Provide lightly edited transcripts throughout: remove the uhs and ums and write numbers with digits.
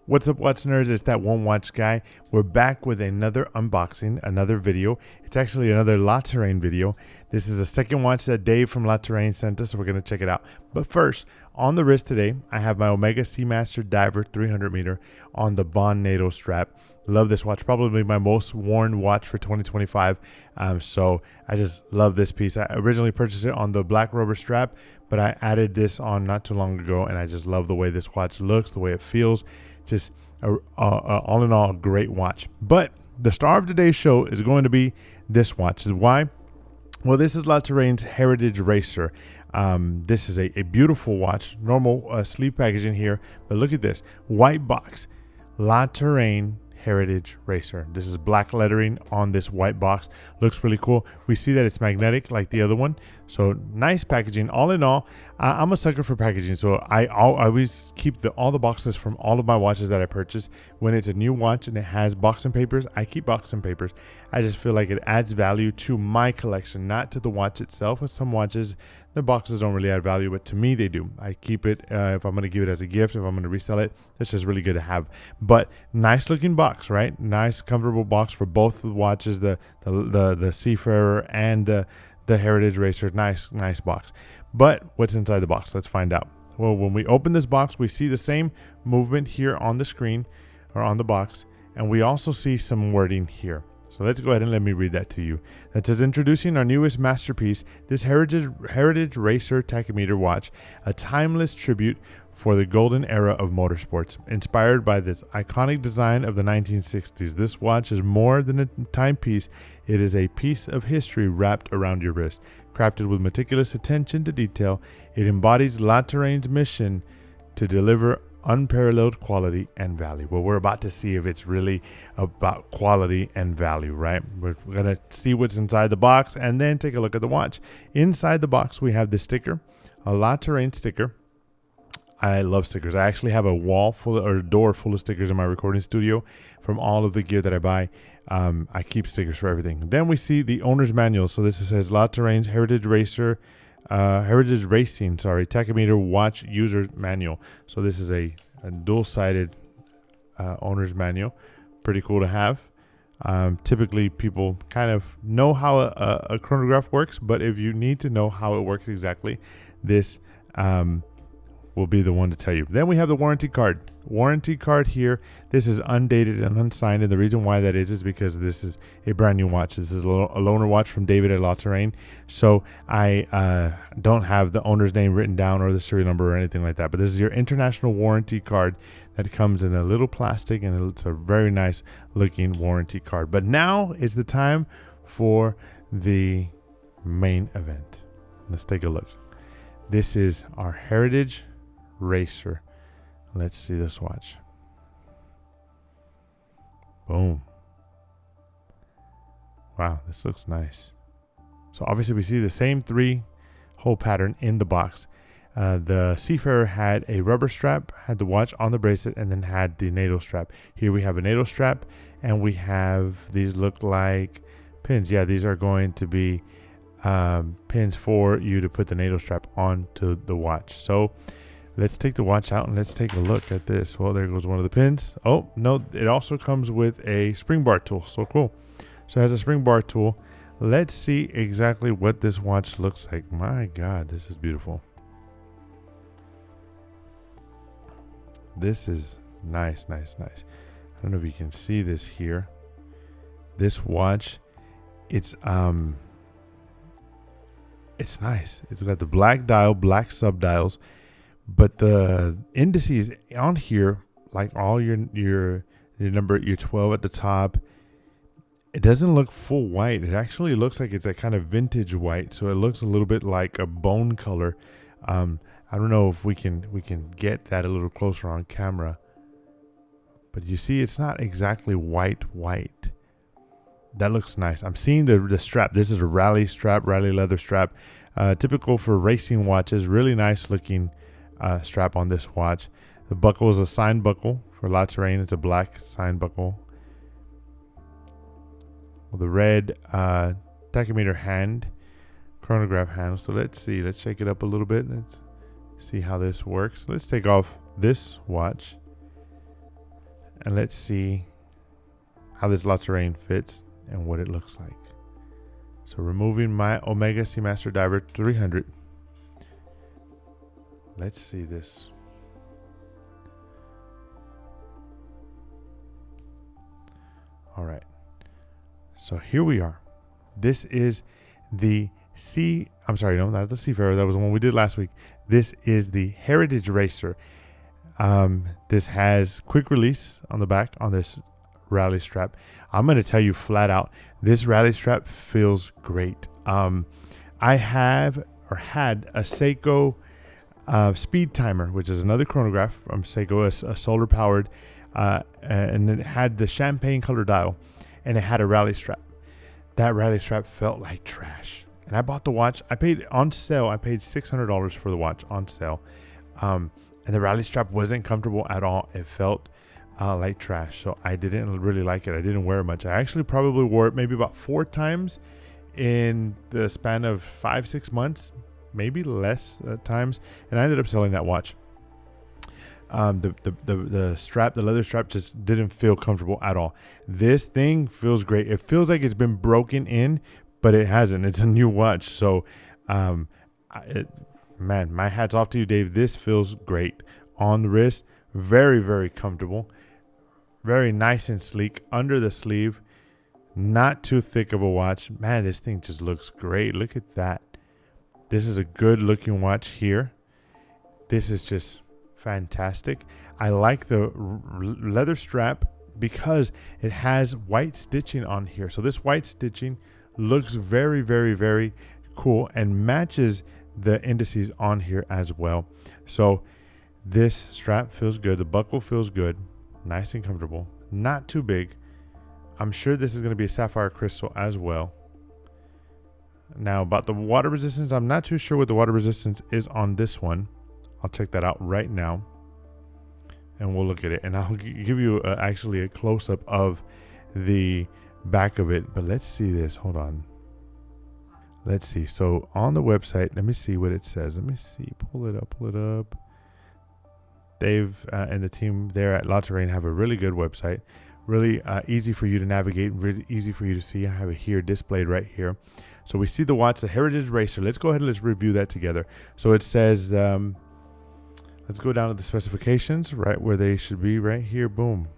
What's up, watch nerds? It's that one watch guy. We're back with another unboxing, another video. It's actually another La Touraine video. This is a second watch that Dave from La Touraine sent us, so we're going to check it out. But first, on the wrist today, I have my Omega Seamaster Diver 300 meter on the Bond NATO strap. Love this watch, probably my most worn watch for 2025. So I just love this piece. I originally purchased it on the black rubber strap, but I added this on not too long ago, and I just love the way this watch looks, the way it feels. Just all in all, a great watch. But the star of today's show is going to be this watch. Why? Well, this is La Touraine's Heritage Racer. This is a beautiful watch, normal sleeve packaging here, but look at this white box, La Touraine Heritage Racer. This is black lettering on this white box. Looks really cool. We see that it's magnetic like the other one, so nice packaging. All in all, I'm a sucker for packaging, so I always keep all the boxes from all of my watches that I purchase. When it's a new watch and it has boxing papers, I keep boxing papers. I just feel like it adds value to my collection, not to the watch itself. With some watches, the boxes don't really add value, but to me they do. I keep it if I'm going to give it as a gift, if I'm going to resell it. It's just really good to have. But nice looking box, right? Nice comfortable box for both the watches, the Seafarer and the Heritage Racer. Nice box. But what's inside the box? Let's find out. Well, when we open this box, we see the same movement here on the screen or on the box, and we also see some wording here. So let's go ahead and let me read that to you. That says, introducing our newest masterpiece, this Heritage Racer tachometer watch, a timeless tribute for the golden era of motorsports. Inspired by this iconic design of the 1960s, this watch is more than a timepiece. It is a piece of history wrapped around your wrist. Crafted with meticulous attention to detail, it embodies La Touraine's mission to deliver unparalleled quality and value. Well, we're about to see if it's really about quality and value, right? We're gonna see what's inside the box and then take a look at the watch. Inside the box, we have the sticker, a La Touraine sticker. I love stickers. I actually have a wall full or a door full of stickers in my recording studio from all of the gear that I buy. I keep stickers for everything. Then we see the owner's manual. So this says La Touraine's Heritage Racer, Heritage Racing, tachometer watch user manual. So this is a dual-sided owner's manual. Pretty cool to have. Typically, people kind of know how a chronograph works, but if you need to know how it works exactly, this will be the one to tell you. Then we have the warranty card. Warranty card here. This is undated and unsigned, and the reason why that is because this is a brand new watch. This is a loaner watch from David at La Touraine, so I don't have the owner's name written down or the serial number or anything like that. But this is your international warranty card that comes in a little plastic, and it's a very nice looking warranty card. But now is the time for the main event. Let's take a look. This is our Heritage Racer. Let's see this watch. Boom. Wow, this looks nice. So obviously we see the same 3-hole pattern in the box. The Seafarer had a rubber strap, had the watch on the bracelet, and then had the NATO strap. Here we have a NATO strap, and we have, these look like pins. Yeah, these are going to be pins for you to put the NATO strap onto the watch. So let's take the watch out and let's take a look at this. Well, there goes one of the pins. Oh, no, it also comes with a spring bar tool. So cool. So it has a spring bar tool. Let's see exactly what this watch looks like. My God, this is beautiful. This is nice. I don't know if you can see this here. This watch, it's nice. It's got the black dial, black sub-dials, but the indices on here, like all your number, your 12 at the top, it doesn't look full white. It actually looks like it's a kind of vintage white, so it looks a little bit like a bone color. I don't know if we can get that a little closer on camera, but you see it's not exactly white. That looks nice. I'm seeing the strap. This is a rally strap, rally leather strap, typical for racing watches. Really nice looking strap on this watch. The buckle is a sign buckle for La Touraine. It's a black sign buckle with a red tachometer hand, chronograph hand. So let's see. Let's shake it up a little bit. Let's see how this works. Let's take off this watch. And let's see how this La Touraine fits and what it looks like. So removing my Omega Seamaster Diver 300. Let's see this. All right. So here we are. This is the I'm sorry, no, not the Seafarer. That was the one we did last week. This is the Heritage Racer. This has quick release on the back on this rally strap. I'm going to tell you flat out, this rally strap feels great. I have or had a Seiko speed timer, which is another chronograph from Seiko, a solar powered, and it had the champagne color dial, and it had a rally strap. That rally strap felt like trash. And I bought the watch. I paid on sale. I paid $600 for the watch on sale. And the rally strap wasn't comfortable at all. It felt like trash. So I didn't really like it. I didn't wear it much. I actually probably wore it maybe about 4 times in the span of 5-6 months, maybe less times. And I ended up selling that watch. The strap, the leather strap, just didn't feel comfortable at all. This thing feels great. It feels like it's been broken in, but it hasn't. It's a new watch. So, man, my hat's off to you, Dave. This feels great on the wrist. Very, very comfortable. Very nice and sleek under the sleeve. Not too thick of a watch. Man, this thing just looks great. Look at that. This is a good looking watch here. This is just fantastic. I like the leather strap because it has white stitching on here. So this white stitching looks very, very, very cool and matches the indices on here as well. So this strap feels good. The buckle feels good. Nice and comfortable. Not too big. I'm sure this is going to be a sapphire crystal as well. Now about the water resistance, I'm not too sure what the water resistance is on this one. I'll check that out right now and we'll look at it, and I'll give you actually a close-up of the back of it. But let's see this. Hold on. Let's see. So on the website, let me see what it says. Let me see. Pull it up. Dave and the team there at La Touraine have a really good website. Really easy for you to navigate, really easy for you to see. I have it here displayed right here. So we see the watch, the Heritage Racer. Let's go ahead and let's review that together. So it says, let's go down to the specifications, right where they should be, right here. Boom.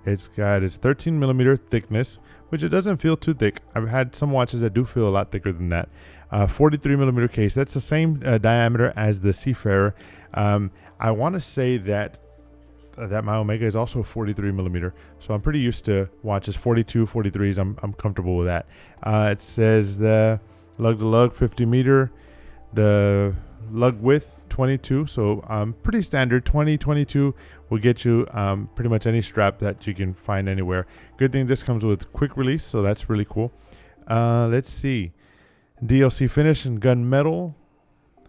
It's got its 13 millimeter thickness, which it doesn't feel too thick. I've had some watches that do feel a lot thicker than that. 43 millimeter case. That's the same diameter as the Seafarer. I want to say that my Omega is also 43 millimeter. So I'm pretty used to watches 42, 43s. I'm comfortable with that. It says the lug to lug 50 meter, the lug width 22. So pretty standard. 22 will get you pretty much any strap that you can find anywhere. Good thing this comes with quick release, so that's really cool. Let's see. DLC finish and gunmetal.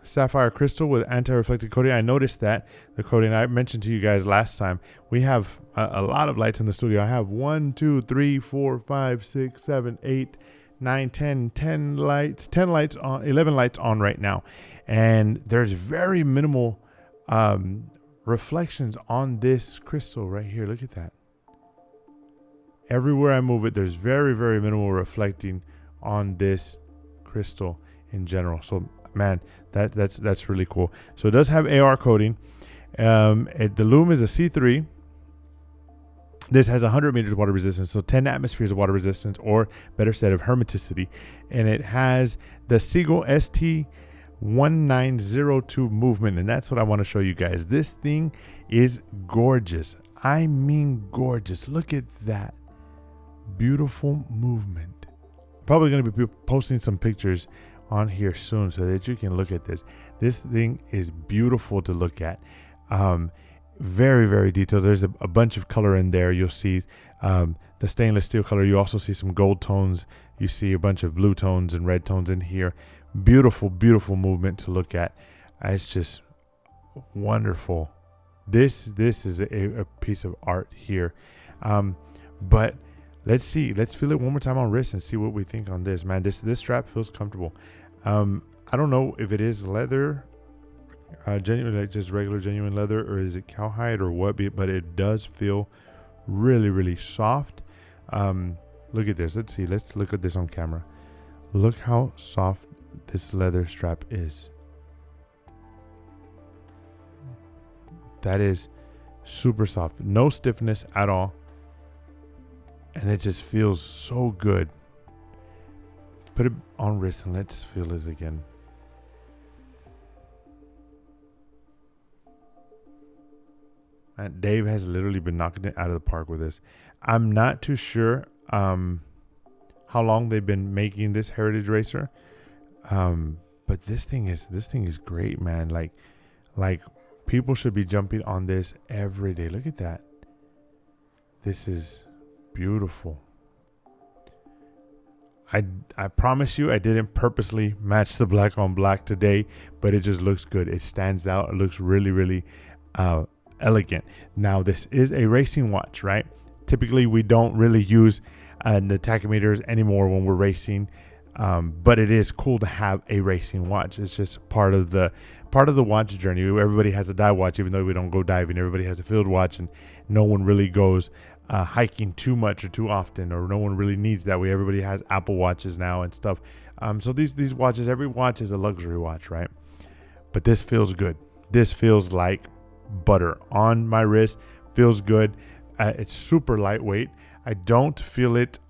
Sapphire crystal with anti-reflective coating. I noticed that the coating I mentioned to you guys last time. We have a lot of lights in the studio. I have 1, 2, 3, 4, 5, 6, 7, 8, 9, 10 lights, 10 lights on, 11 lights on right now. And there's very minimal reflections on this crystal right here. Look at that. Everywhere I move it, there's very, very minimal reflecting on this crystal in general. So man, that's really cool. So it does have AR coating. The loom is a C3. This has 100 meters water resistance, so 10 atmospheres of water resistance, or better said, of hermeticity. And it has the Seagull ST1902 movement, and that's what I want to show you guys. This thing is gorgeous. I mean gorgeous. Look at that. Beautiful movement. Probably going to be posting some pictures on here soon so that you can look at this. This thing is beautiful to look at. Very, very detailed. There's a bunch of color in there. You'll see the stainless steel color. You also see some gold tones. You see a bunch of blue tones and red tones in here. Beautiful, beautiful movement to look at. It's just wonderful. This is a piece of art here. But let's see. Let's feel it one more time on wrist and see what we think on this. Man, this strap feels comfortable. I don't know if it is leather, genuine, like just regular genuine leather, or is it cowhide or what, but it does feel Really, really soft. Look at this. Let's see. Let's look at this on camera. Look how soft this leather strap is. That is super soft. No stiffness at all. And it just feels so good. Put it on wrist and let's feel this again. And Dave has literally been knocking it out of the park with this. I'm not too sure how long they've been making this Heritage Racer. But this thing is great, man. Like people should be jumping on this every day. Look at that. This is beautiful. I promise you I didn't purposely match the black on black today, but it just looks good. It stands out. It looks really, really elegant. Now this is a racing watch, right? Typically we don't really use the tachymeters anymore when we're racing, but it is cool to have a racing watch. It's just part of the watch journey. Everybody has a dive watch, even though we don't go diving. Everybody has a field watch, and no one really goes hiking too much or too often, or no one really needs that way. Everybody has Apple Watches now and stuff. So these watches, every watch is a luxury watch, right? But this feels good. This feels like butter on my wrist. Feels good. It's super lightweight. I don't feel it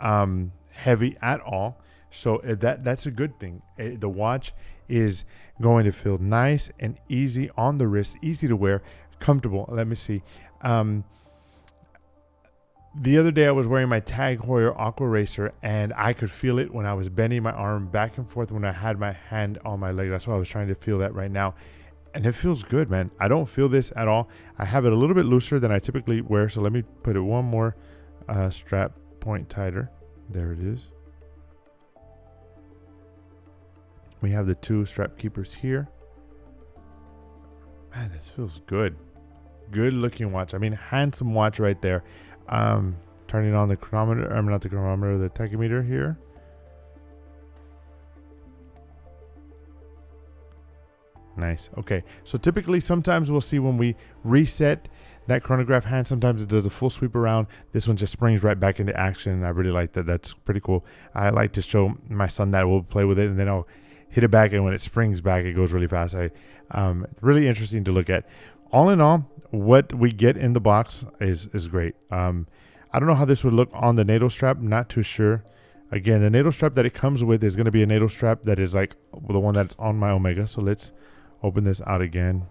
heavy at all. So that's a good thing. The watch is going to feel nice and easy on the wrist, easy to wear, comfortable. Let me see. The other day I was wearing my Tag Heuer Aqua Racer, and I could feel it when I was bending my arm back and forth when I had my hand on my leg. That's why I was trying to feel that right now. And it feels good, man. I don't feel this at all. I have it a little bit looser than I typically wear. So let me put it one more strap point tighter. There it is. We have the two strap keepers here. Man, this feels good. Good looking watch. I mean, handsome watch right there. Turning on the chronometer. I'm not the chronometer, the tachymeter here. Nice. Okay. So typically sometimes we'll see when we reset that chronograph hand, sometimes it does a full sweep around. This one just springs right back into action. I really like that. That's pretty cool. I like to show my son that. We'll play with it and then I'll hit it back, and when it springs back, it goes really fast. Really interesting to look at. All in all, what we get in the box is great. I don't know how this would look on the NATO strap. Not too sure. Again, the NATO strap that it comes with is going to be a NATO strap that is like the one that's on my Omega. So let's open this out again.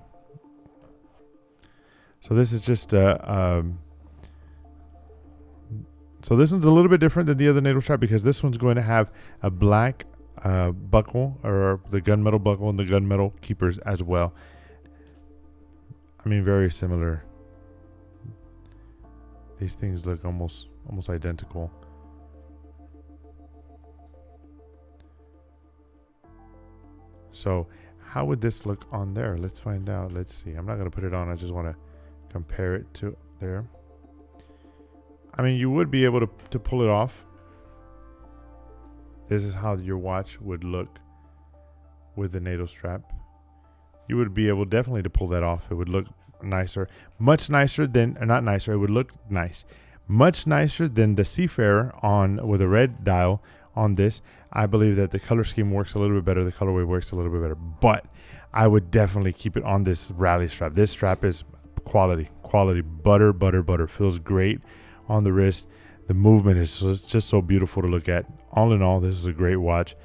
So this is just so this one's a little bit different than the other NATO strap because this one's going to have a black buckle, or the gunmetal buckle, and the gunmetal keepers as well. I mean, very similar. These things look almost identical. So how would this look on there? Let's find out. Let's see. I'm not going to put it on. I just want to compare it to there. I mean, you would be able to pull it off. This is how your watch would look with the NATO strap. You would be able definitely to pull that off. It would look nicer. Much nicer than, or not nicer, it would look nice. Much nicer than the Seafarer on with a red dial on this. I believe that the color scheme works a little bit better. The colorway works a little bit better. But I would definitely keep it on this rally strap. This strap is quality. Butter. Feels great on the wrist. The movement is just so beautiful to look at. All in all, this is a great watch.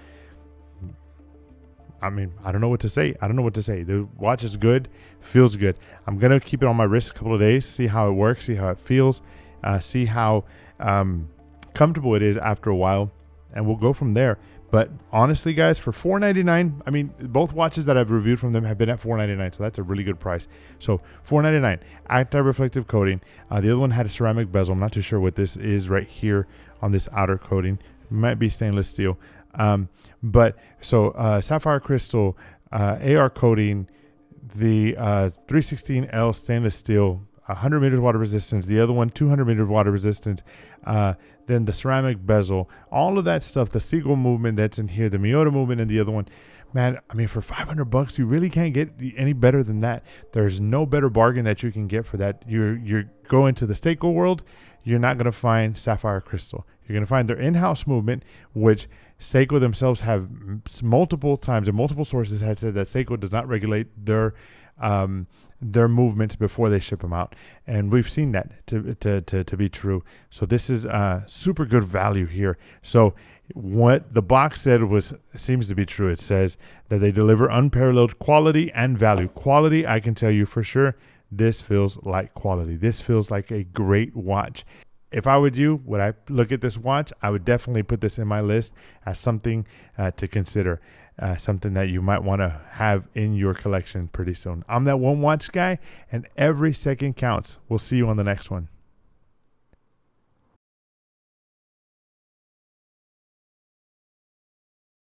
I mean, I don't know what to say. The watch is good, feels good. I'm going to keep it on my wrist a couple of days, see how it works, see how it feels, see how comfortable it is after a while, and we'll go from there. But honestly, guys, for $4.99, I mean, both watches that I've reviewed from them have been at $4.99, so that's a really good price. So $4.99, anti-reflective coating. The other one had a ceramic bezel. I'm not too sure what this is right here on this outer coating. It might be stainless steel. But so sapphire crystal, AR coating, the 316L stainless steel 100 meters water resistance, the other one 200 meters water resistance, then the ceramic bezel, all of that stuff, the Seagull movement that's in here, the Miota movement in the other one. Man, I mean, for $500, you really can't get any better than that. There's no better bargain that you can get for that. You're going to the Seiko world, you're not going to find sapphire crystal. You're going to find their in-house movement, which Seiko themselves have multiple times and multiple sources have said that Seiko does not regulate their movements before they ship them out, and we've seen that to be true. So this is super good value here. So what the box said seems to be true. It says that they deliver unparalleled quality and value. Quality, I can tell you for sure, this feels like quality. This feels like a great watch. If I would you, would I look at this watch? I would definitely put this in my list as something to consider, something that you might want to have in your collection pretty soon. I'm that one watch guy, and every second counts. We'll see you on the next one.